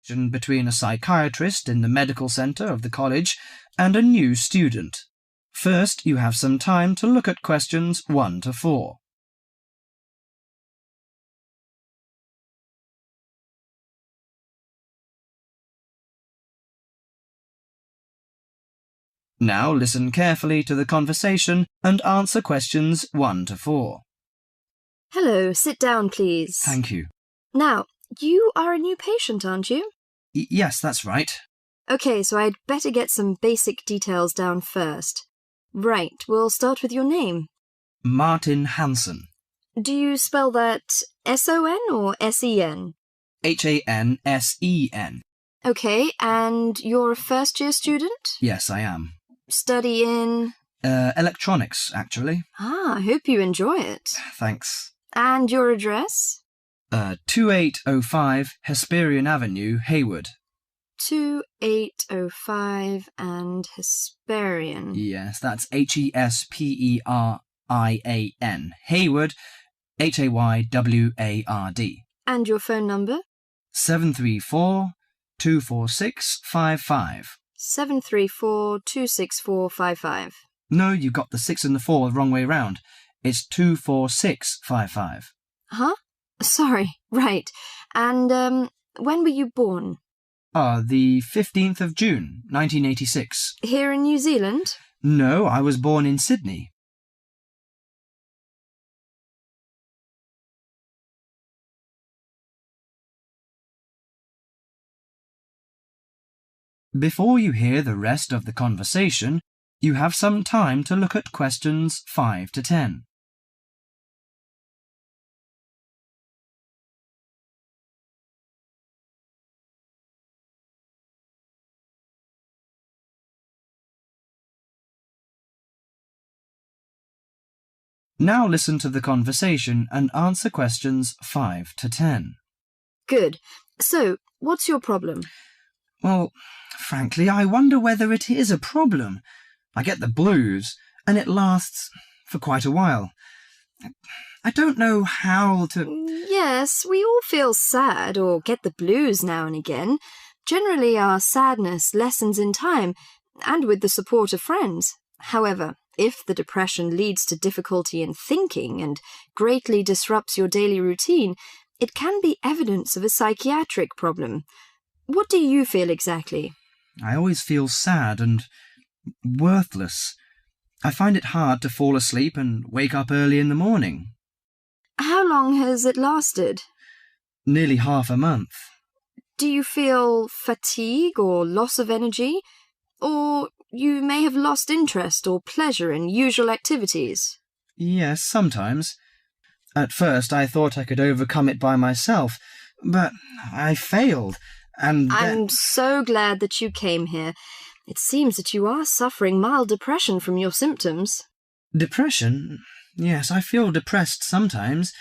between a psychiatrist in the medical centre of the college and a new student. First, you have some time to look at questions 1 to 4. Now listen carefully to the conversation and answer questions 1 to 4. Hello, sit down, please. Thank you. Now, you are a new patient, aren't you? Yes, that's right. OK, so I'd better get some basic details down first. Right, we'll start with your name. Martin Hansen. Do you spell that S-O-N or S-E-N? Hansen. OK, and you're a first-year student? Yes, I am. Study in? Electronics, actually. I hope you enjoy it. Thanks. And your address? 2805 Hesperian Avenue, Hayward. 2805 and Hesperian. Yes, that's Hesperian. Hayward, Hayward. And your phone number? 734-246-55. 734-264-55. No, you got the 6 and the 4 the wrong way round. It's 246-55. Huh? Sorry, right. And, when were you born? The 15th of June, 1986. Here in New Zealand? No, I was born in Sydney. Before you hear the rest of the conversation, you have some time to look at questions 5 to 10. Now listen to the conversation and answer questions 5 to 10. Good. So, what's your problem? Well, frankly, I wonder whether it is a problem. I get the blues, and it lasts for quite a while. I don't know how to... Yes, we all feel sad or get the blues now and again. Generally, our sadness lessens in time, and with the support of friends. However, if the depression leads to difficulty in thinking and greatly disrupts your daily routine, it can be evidence of a psychiatric problem. What do you feel exactly? I always feel sad and worthless. I find it hard to fall asleep and wake up early in the morning. How long has it lasted? Nearly half a month. Do you feel fatigue or loss of energy? Or you may have lost interest or pleasure in usual activities? Yes, sometimes. At first I thought I could overcome it by myself, but I failed, and I'm so glad that you came here. It seems that you are suffering mild depression from your symptoms. Depression? Yes, I feel depressed sometimes.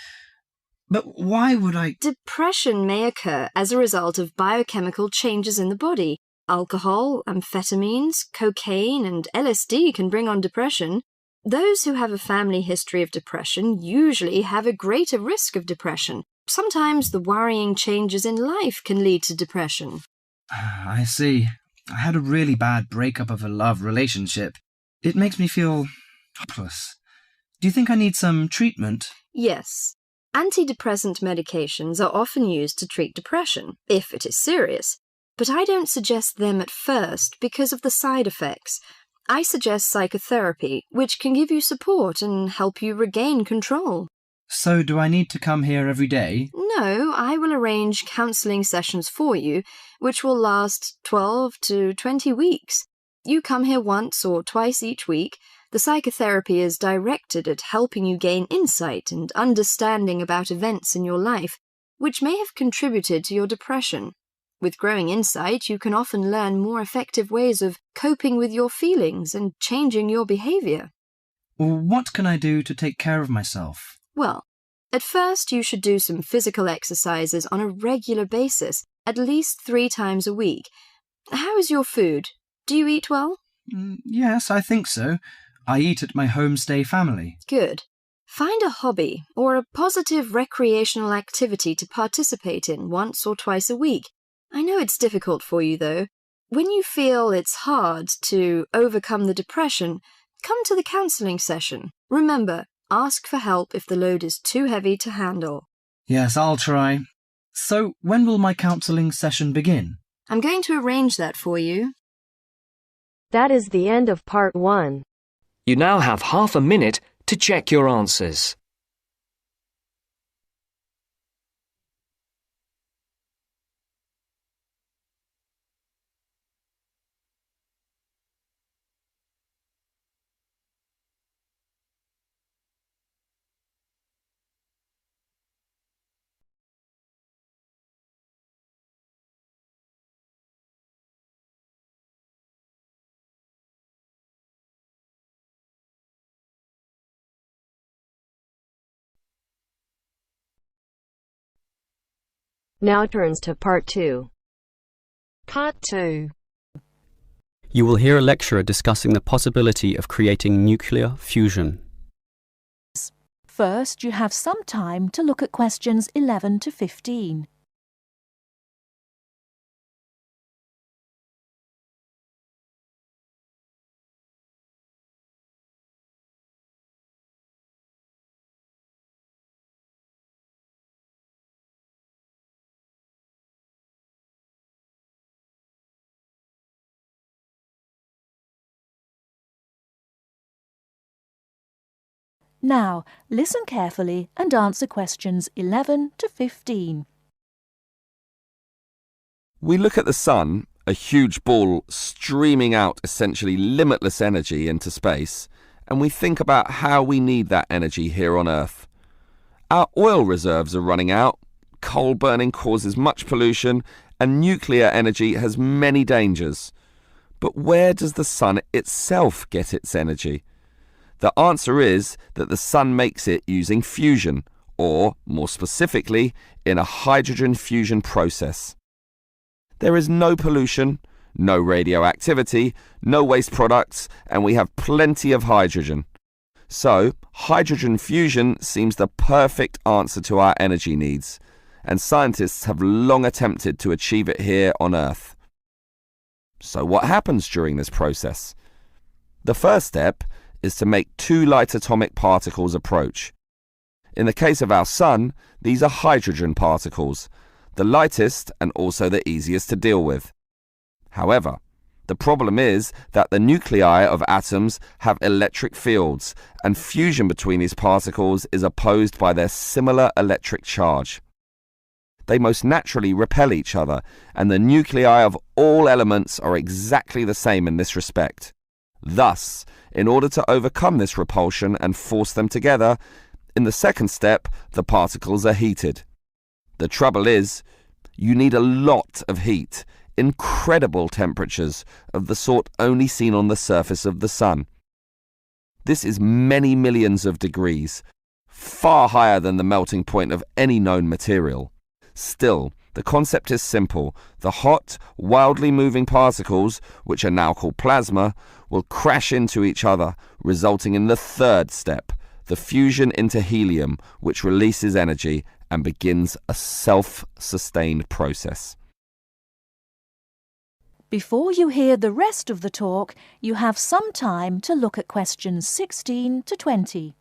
But why would I... Depression may occur as a result of biochemical changes in the body. Alcohol, amphetamines, cocaine, and LSD can bring on depression. Those who have a family history of depression usually have a greater risk of depression. Sometimes the worrying changes in life can lead to depression. I see. I had a really bad breakup of a love relationship. It makes me feel hopeless. Do you think I need some treatment? Yes. Antidepressant medications are often used to treat depression, if it is serious. But I don't suggest them at first because of the side effects. I suggest psychotherapy, which can give you support and help you regain control. So do I need to come here every day? No, I will arrange counselling sessions for you, which will last 12 to 20 weeks. You come here once or twice each week. The psychotherapy is directed at helping you gain insight and understanding about events in your life, which may have contributed to your depression. With growing insight, you can often learn more effective ways of coping with your feelings and changing your behaviour. What can I do to take care of myself? Well, at first you should do some physical exercises on a regular basis, at least 3 times a week. How is your food? Do you eat well? Yes, I think so. I eat at my homestay family. Good. Find a hobby or a positive recreational activity to participate in once or twice a week. I know it's difficult for you, though. When you feel it's hard to overcome the depression, come to the counselling session. Remember, ask for help if the load is too heavy to handle. Yes, I'll try. So, when will my counselling session begin? I'm going to arrange that for you. That is the end of part 1. You now have half a minute to check your answers. Now turns to part 2. Part 2. You will hear a lecturer discussing the possibility of creating nuclear fusion. First, you have some time to look at questions 11 to 15. Now, listen carefully and answer questions 11 to 15. We look at the sun, a huge ball streaming out essentially limitless energy into space, and we think about how we need that energy here on Earth. Our oil reserves are running out, coal burning causes much pollution, and nuclear energy has many dangers. But where does the sun itself get its energy? The answer is that the sun makes it using fusion, or, more specifically, in a hydrogen fusion process. There is no pollution, no radioactivity, no waste products, and we have plenty of hydrogen. So, hydrogen fusion seems the perfect answer to our energy needs, and scientists have long attempted to achieve it here on Earth. So what happens during this process? The first step is to make two light atomic particles approach. In the case of our sun, these are hydrogen particles, the lightest and also the easiest to deal with. However, the problem is that the nuclei of atoms have electric fields, and fusion between these particles is opposed by their similar electric charge. They most naturally repel each other, and the nuclei of all elements are exactly the same in this respect. Thus, in order to overcome this repulsion and force them together, in the second step, the particles are heated. The trouble is, you need a lot of heat, incredible temperatures of the sort only seen on the surface of the sun. This is many millions of degrees, far higher than the melting point of any known material. Still, the concept is simple. The hot, wildly moving particles, which are now called plasma, will crash into each other, resulting in the third step, the fusion into helium, which releases energy and begins a self-sustained process. Before you hear the rest of the talk, you have some time to look at questions 16 to 20.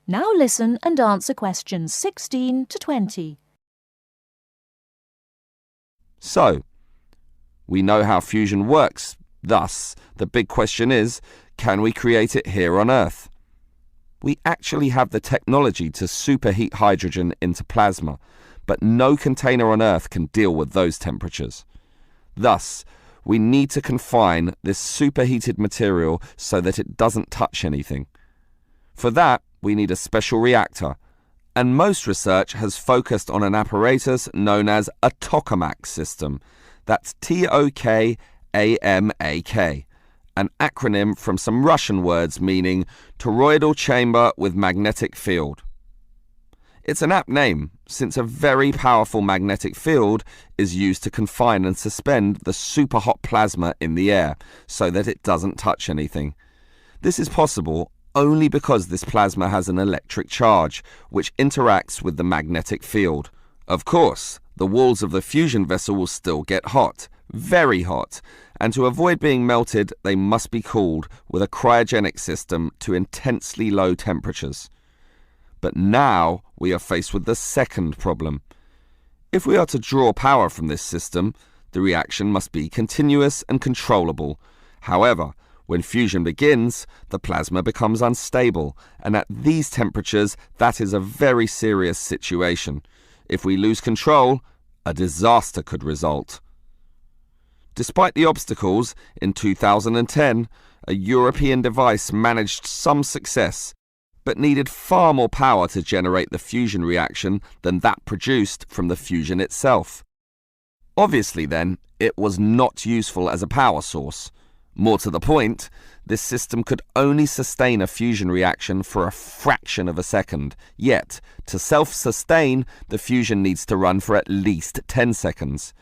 Now listen and answer questions 16 to 20. So, we know how fusion works. Thus, the big question is, can we create it here on Earth? We actually have the technology to superheat hydrogen into plasma, but no container on Earth can deal with those temperatures. Thus, we need to confine this superheated material so that it doesn't touch anything. For that, we need a special reactor, and most research has focused on an apparatus known as a tokamak system. That's Tokamak, an acronym from some Russian words meaning toroidal chamber with magnetic field. It's an apt name, since a very powerful magnetic field is used to confine and suspend the superhot plasma in the air so that it doesn't touch anything. This is possible only because this plasma has an electric charge, which interacts with the magnetic field. Of course, the walls of the fusion vessel will still get hot, very hot, and to avoid being melted, they must be cooled with a cryogenic system to intensely low temperatures. But now we are faced with the second problem. If we are to draw power from this system, the reaction must be continuous and controllable. However, when fusion begins, the plasma becomes unstable, and at these temperatures, that is a very serious situation. If we lose control, a disaster could result. Despite the obstacles, in 2010, a European device managed some success, but needed far more power to generate the fusion reaction than that produced from the fusion itself. Obviously then, it was not useful as a power source. More to the point, this system could only sustain a fusion reaction for a fraction of a second, yet, to self-sustain, the fusion needs to run for at least 10 seconds.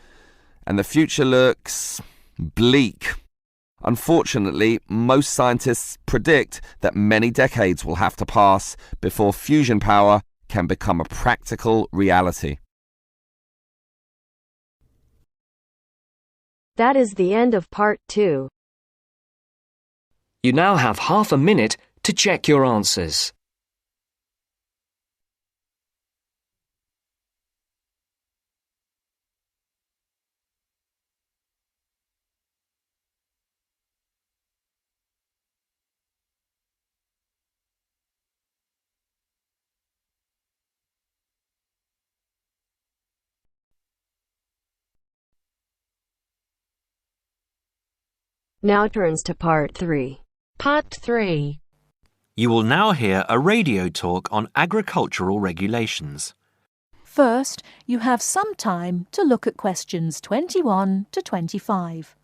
And the future looks bleak. Unfortunately, most scientists predict that many decades will have to pass before fusion power can become a practical reality. That is the end of part 2. You now have half a minute to check your answers. Now turns to part 3. Part 3. You will now hear a radio talk on agricultural regulations. First, you have some time to look at questions 21 to 25.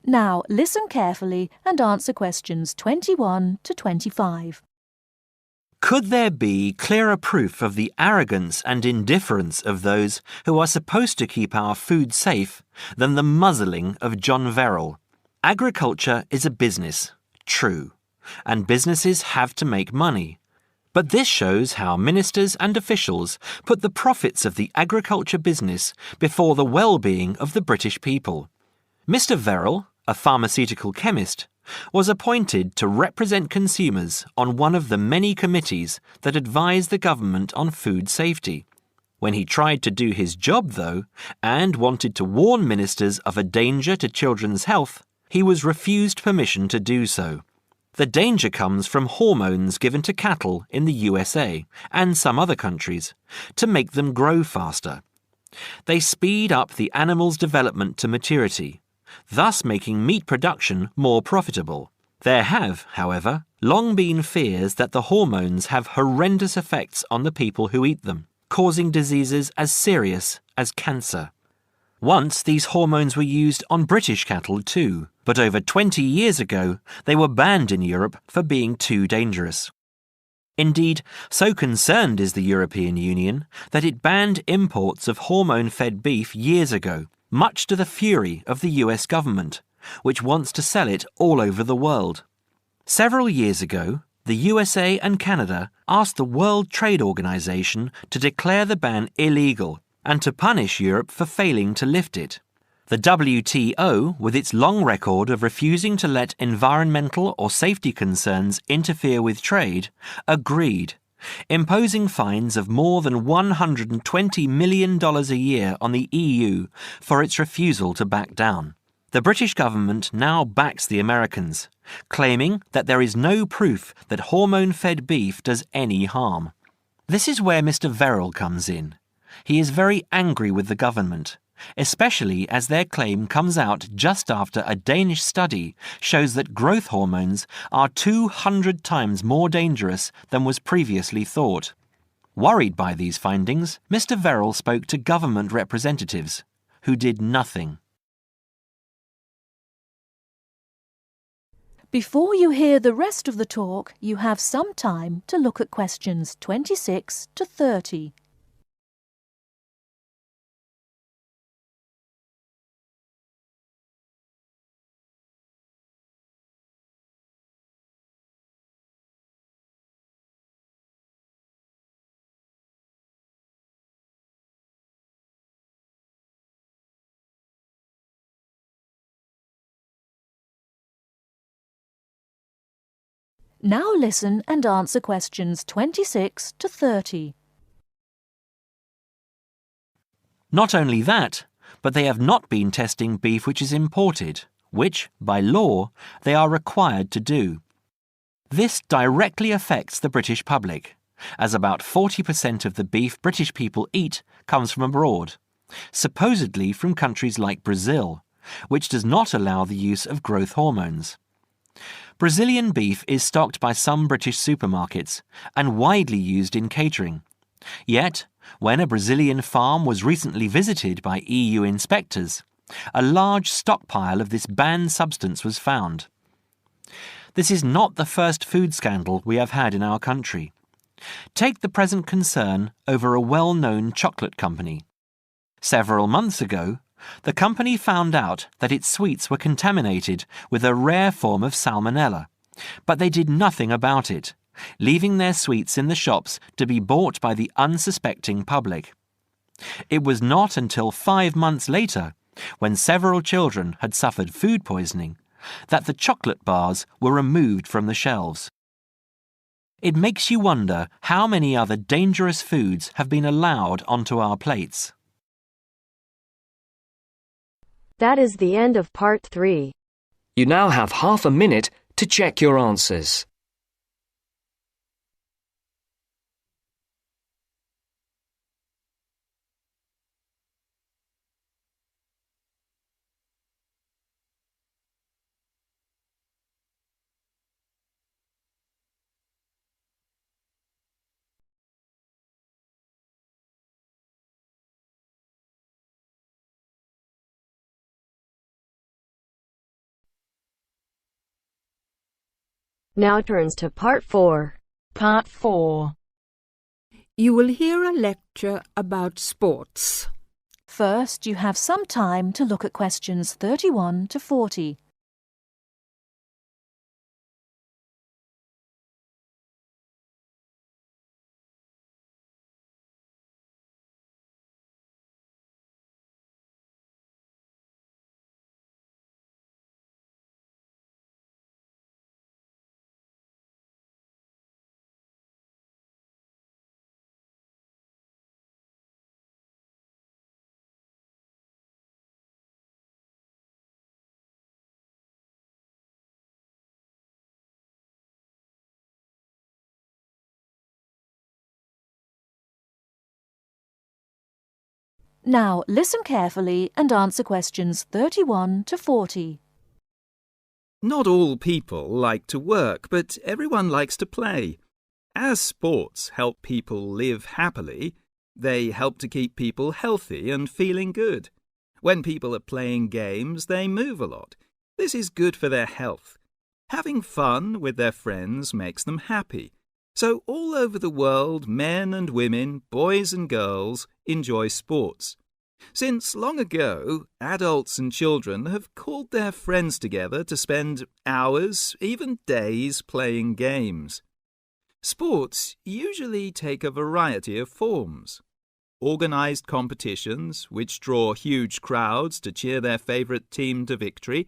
Now listen carefully and answer questions 21 to 25. Could there be clearer proof of the arrogance and indifference of those who are supposed to keep our food safe than the muzzling of John Verrill? Agriculture is a business, true, and businesses have to make money. But this shows how ministers and officials put the profits of the agriculture business before the well-being of the British people. Mr. Verrill, a pharmaceutical chemist, was appointed to represent consumers on one of the many committees that advise the government on food safety. When he tried to do his job, though, and wanted to warn ministers of a danger to children's health, he was refused permission to do so. The danger comes from hormones given to cattle in the USA and some other countries to make them grow faster. They speed up the animal's development to maturity, thus making meat production more profitable. There have, however, long been fears that the hormones have horrendous effects on the people who eat them, causing diseases as serious as cancer. Once these hormones were used on British cattle too, but over 20 years ago they were banned in Europe for being too dangerous. Indeed, so concerned is the European Union that it banned imports of hormone-fed beef years ago, much to the fury of the US government, which wants to sell it all over the world. Several years ago, the USA and Canada asked the World Trade Organization to declare the ban illegal and to punish Europe for failing to lift it. The WTO, with its long record of refusing to let environmental or safety concerns interfere with trade, agreed, imposing fines of more than $120 million a year on the EU for its refusal to back down. The British government now backs the Americans, claiming that there is no proof that hormone-fed beef does any harm. This is where Mr. Verrill comes in. He is very angry with the government, especially as their claim comes out just after a Danish study shows that growth hormones are 200 times more dangerous than was previously thought. Worried by these findings, Mr. Verrill spoke to government representatives, who did nothing. Before you hear the rest of the talk, you have some time to look at questions 26 to 30. Now listen and answer questions 26 to 30. Not only that, but they have not been testing beef which is imported, which, by law, they are required to do. This directly affects the British public, as about 40% of the beef British people eat comes from abroad, supposedly from countries like Brazil, which does not allow the use of growth hormones. Brazilian beef is stocked by some British supermarkets and widely used in catering. Yet, when a Brazilian farm was recently visited by EU inspectors, a large stockpile of this banned substance was found. This is not the first food scandal we have had in our country. Take the present concern over a well-known chocolate company. Several months ago, the company found out that its sweets were contaminated with a rare form of salmonella, but they did nothing about it, leaving their sweets in the shops to be bought by the unsuspecting public. It was not until 5 months later, when several children had suffered food poisoning, that the chocolate bars were removed from the shelves. It makes you wonder how many other dangerous foods have been allowed onto our plates. That is the end of part 3. You now have half a minute to check your answers. Now turns to part 4. Part 4. You will hear a lecture about sports. First, you have some time to look at questions 31 to 40. Now listen carefully and answer questions 31 to 40. Not all people like to work, but everyone likes to play. As sports help people live happily, they help to keep people healthy and feeling good. When people are playing games, they move a lot. This is good for their health. Having fun with their friends makes them happy. So all over the world, men and women, boys and girls enjoy sports. Since long ago, adults and children have called their friends together to spend hours, even days, playing games. Sports usually take a variety of forms. Organised competitions, which draw huge crowds to cheer their favourite team to victory,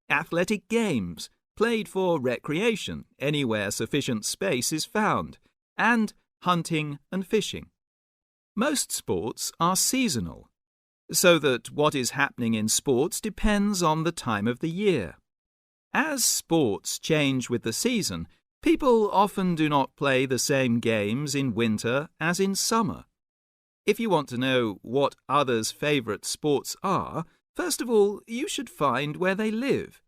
athletic games, played for recreation anywhere sufficient space is found, and hunting and fishing. Most sports are seasonal, so that what is happening in sports depends on the time of the year. As sports change with the season, People often do not play the same games in winter as in summer. If you want to know what others' favourite sports are, first of all, you should find where they live.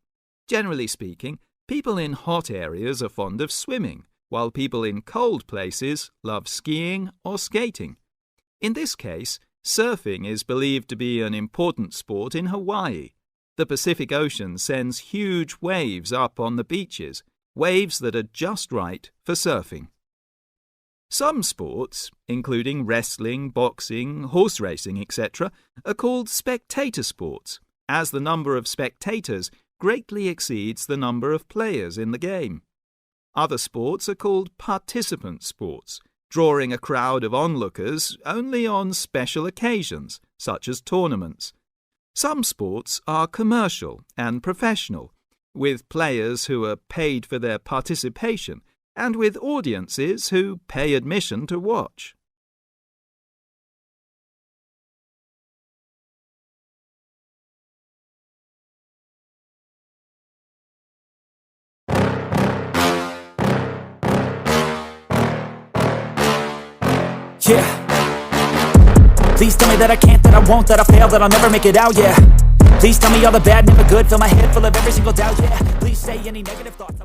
Generally speaking, people in hot areas are fond of swimming, while people in cold places love skiing or skating. In this case, surfing is believed to be an important sport in Hawaii. The Pacific Ocean sends huge waves up on the beaches, waves that are just right for surfing. Some sports, including wrestling, boxing, horse racing, etc., are called spectator sports, as the number of spectators greatly exceeds the number of players in the game. Other sports are called participant sports, drawing a crowd of onlookers only on special occasions, such as tournaments. Some sports are commercial and professional, with players who are paid for their participation and with audiences who pay admission to watch. Yeah. Please tell me that I can't, that I won't, that I fail, that I'll never make it out, yeah. Please tell me all the bad, never good, fill my head full of every single doubt, yeah. Please say any negative thoughts.